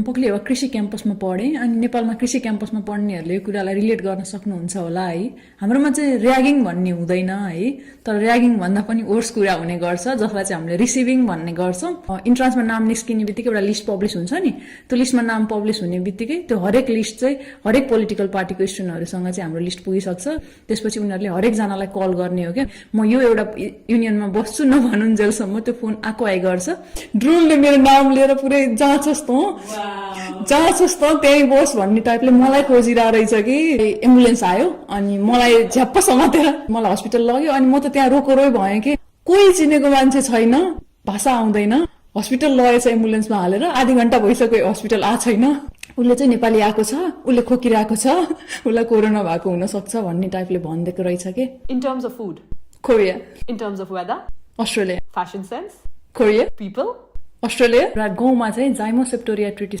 पोकली अब कृषि क्याम्पसमा पढेँ अनि नेपालमा कृषि क्याम्पसमा पढ्नेहरूले यो कुरालाई रिलेट गर्न सक्नुहुन्छ होला है। हाम्रोमा चाहिँ र्यागिङ भन्ने हुँदैन है, तर र्यागिङ भन्दा पनि वर्स कुरा हुने गर्छ जसलाई चाहिँ हामीले रिसिभिङ भन्ने गर्छौँ। इन्ट्रान्समा नाम निस्किने बित्तिकै एउटा लिस्ट पब्लिस हुन्छ नि, त्यो लिस्टमा नाम पब्लिस हुने बित्तिकै त्यो हरेक लिस्ट चाहिँ हरेक पोलिटिकल पार्टीको स्टुडेन्टहरूसँग चाहिँ हाम्रो लिस्ट पुगिसक्छ। त्यसपछि उनीहरूले हरेकजनालाई कल गर्ने हो क्या, म यो एउटा युनियनमा बस्छु नभनुन्जेलसम्म त्यो फोन आएको आइ गर्छ। ड्रोनले मेरो नाम लिएर पुरै जाँचोस् त त्यहीँ बस भन्ने टाइपले मलाई खोजिरहेको रहेछ कि। एम्बुलेन्स आयो अनि मलाई झ्याप्प समातेर मलाई हस्पिटल लग्यो अनि म त त्यहाँ रोकोरोइ भएँ कि कोही चिनेको मान्छे छैन, भाषा आउँदैन। हस्पिटल लगेछ एम्बुलेन्समा हालेर, आधी घण्टा भइसक्यो हस्पिटल आएको छैन। उसले चाहिँ नेपाली आएको छ, उसले खोकिरहेको छ, उसलाई कोरोना भएको हुनसक्छ भन्ने टाइपले भनिदिएको रहेछ कि। In terms of food? Korea. In terms of weather? Australia. Fashion sense? Korea. People? Australia. र गाउँमा चाहिँ जाइमोसेप्टोरिया ट्रिटिस